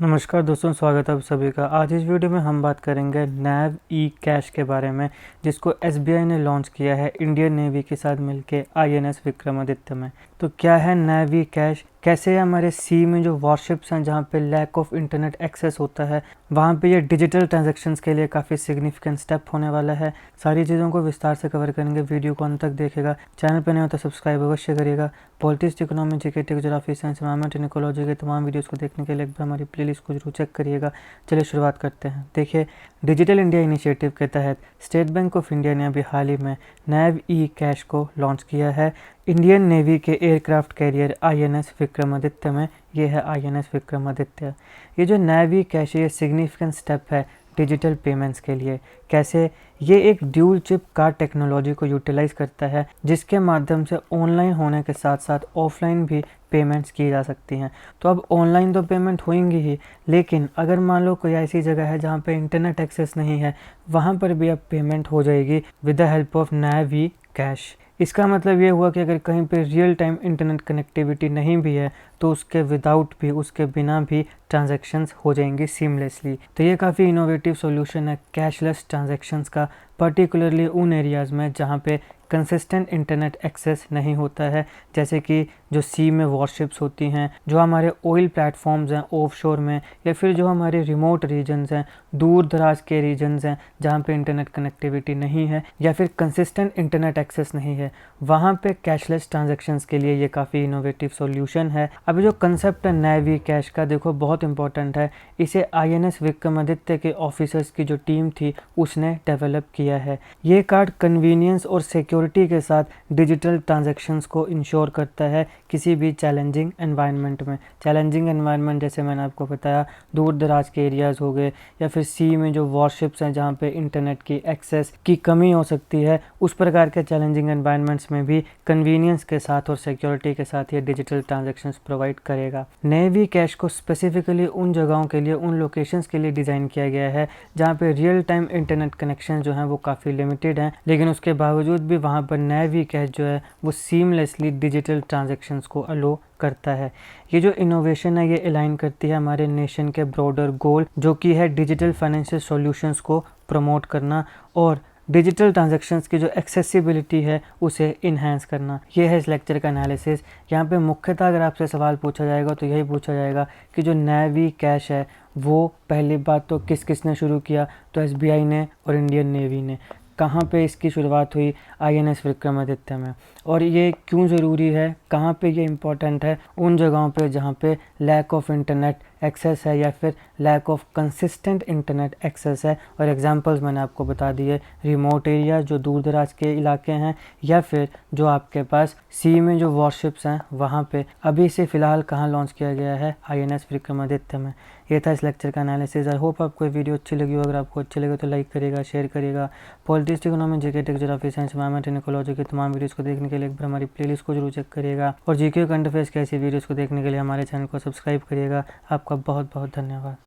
नमस्कार दोस्तों, स्वागत है आप सभी का। आज इस वीडियो में हम बात करेंगे नैव ई कैश के बारे में, जिसको एसबीआई ने लॉन्च किया है इंडियन नेवी के साथ मिलकर आईएनएस विक्रमादित्य में। तो क्या है नैव ई कैश, कैसे हमारे सी में जो वॉरशिप्स हैं जहाँ पे लैक ऑफ इंटरनेट एक्सेस होता है, वहाँ पे ये डिजिटल ट्रांजैक्शंस के लिए काफ़ी सिग्निफिकेंट स्टेप होने वाला है। सारी चीज़ों को विस्तार से कवर करेंगे, वीडियो को अंत तक देखेगा। चैनल पर नहीं हो तो सब्सक्राइब अवश्य करिएगा। Politics, economy, GK, geography, science, environment and ecology के तमाम वीडियोस को देखने के लिए एक बार हमारी प्लेलिस्ट को जरूर चेक करिएगा। चलिए शुरुआत करते हैं। देखिए, डिजिटल इंडिया इनिशिएटिव के तहत स्टेट बैंक ऑफ इंडिया ने अभी हाल ही में नैव ई कैश को लॉन्च किया है इंडियन नेवी के एयरक्राफ्ट कैरियर आईएनएस विक्रमादित्य में। ये है आईएनएस विक्रमादित्य। ये जो नैव ई कैश है, ये सिग्निफिकेंट स्टेप है डिजिटल पेमेंट्स के लिए। कैसे? ये एक ड्यूल चिप कार्ड टेक्नोलॉजी को यूटिलाइज करता है, जिसके माध्यम से ऑनलाइन होने के साथ साथ ऑफलाइन भी पेमेंट्स की जा सकती हैं। तो अब ऑनलाइन तो पेमेंट होंगी ही, लेकिन अगर मान लो कोई ऐसी जगह है जहाँ पे इंटरनेट एक्सेस नहीं है, वहाँ पर भी अब पेमेंट हो जाएगी with the help of naive E cash. इसका मतलब ये हुआ कि अगर कहीं पे रियल टाइम इंटरनेट कनेक्टिविटी नहीं भी है, तो उसके विदाउट भी, उसके बिना भी ट्रांजैक्शंस हो जाएंगी सीमलेसली। तो ये काफ़ी इनोवेटिव सॉल्यूशन है कैशलेस ट्रांजैक्शंस का, पर्टिकुलरली उन एरियाज़ में जहाँ पे कंसिस्टेंट इंटरनेट एक्सेस नहीं होता है, जैसे कि जो सी में वॉरशिप्स होती हैं, जो हमारे ऑयल प्लेटफॉर्म्स हैं ऑफशोर में, या फिर जो हमारे रिमोट रीजन्स हैं, दूर दराज के रीजन्स हैं जहाँ पे इंटरनेट कनेक्टिविटी नहीं है या फिर कंसिस्टेंट इंटरनेट एक्सेस नहीं है। वहाँ पे कैशलेस ट्रांजैक्शंस के लिए ये काफ़ी इनोवेटिव सॉल्यूशन है। अभी जो कंसेप्ट है नैव ई कैश का, देखो बहुत इंपॉर्टेंट है। इसे आईएनएस विक्रमादित्य के ऑफिसर्स की जो टीम थी उसने डेवलप किया है। ये कार्ड कन्वीनियंस और सिक्योरिटी के साथ डिजिटल ट्रांजैक्शंस को इंश्योर करता है किसी भी चैलेंजिंग एनवायरनमेंट में। चैलेंजिंग एनवायरनमेंट जैसे मैंने आपको बताया, दूर दराज के एरियाज़ हो गए, या फिर सी में जो वॉरशिप्स हैं जहाँ पे इंटरनेट की एक्सेस की कमी हो सकती है, उस प्रकार के चैलेंजिंग एनवायरनमेंट्स में भी कन्वीनियंस के साथ और सिक्योरिटी के साथ ये डिजिटल ट्रांजैक्शंस प्रोवाइड करेगा। नैव ई कैश को स्पेसिफिकली उन जगहों के लिए, उन लोकेशंस के लिए डिज़ाइन किया गया है जहाँ पे रियल टाइम इंटरनेट कनेक्शन जो हैं वो काफ़ी लिमिटेड हैं, लेकिन उसके बावजूद भी वहाँ पर नैव ई कैश जो है वो सीमलेसली डिजिटल ट्रांजैक्शंस को अलो करता है। ये जो इनोवेशन है ये अलाइन करती है हमारे नेशन के ब्रॉडर गोल, जो कि है डिजिटल फाइनेंशियल सॉल्यूशंस को प्रमोट करना और डिजिटल ट्रांजैक्शंस की जो एक्सेसिबिलिटी है उसे इन्हेंस करना। ये है इस लेक्चर का एनालिसिस। यहाँ पे मुख्यतः अगर आपसे सवाल पूछा जाएगा तो यही पूछा जाएगा कि जो नैव ई कैश है वो पहली बात तो किसने शुरू किया, तो एसबीआई ने और इंडियन नेवी ने। कहाँ पे इसकी शुरुआत हुई? आईएनएस विक्रमादित्य में। और ये क्यों ज़रूरी है, कहाँ पे ये इम्पोर्टेंट है? उन जगहों पे जहाँ पे लैक ऑफ इंटरनेट एक्सेस है या फिर lack of consistent internet access है। और एग्जांपल्स मैंने आपको बता दिए, रिमोट एरिया जो दूर दराज के इलाके हैं, या फिर जो आपके पास सी में जो वॉरशिप्स हैं वहाँ पे। अभी इसे फ़िलहाल कहाँ लॉन्च किया गया है? आईएनएस विक्रमादित्य में। ये था इस लेक्चर का एनालिसिस। आई होप आपको वीडियो अच्छी लगी हो। अगर आपको अच्छी लगे तो लाइक करिएगा, शेयर करिएगा। Politics, economy, GK, geography, science, environment and ecology के तमाम वीडियोस को देखने के लिए एक बार हमारी प्लेलिस्ट को जरूर चेक करिएगा। और जीके करंट अफेयर्स के ऐसी वीडियोस को देखने के लिए हमारे चैनल को सब्सक्राइब करिएगा। आपका बहुत बहुत धन्यवाद।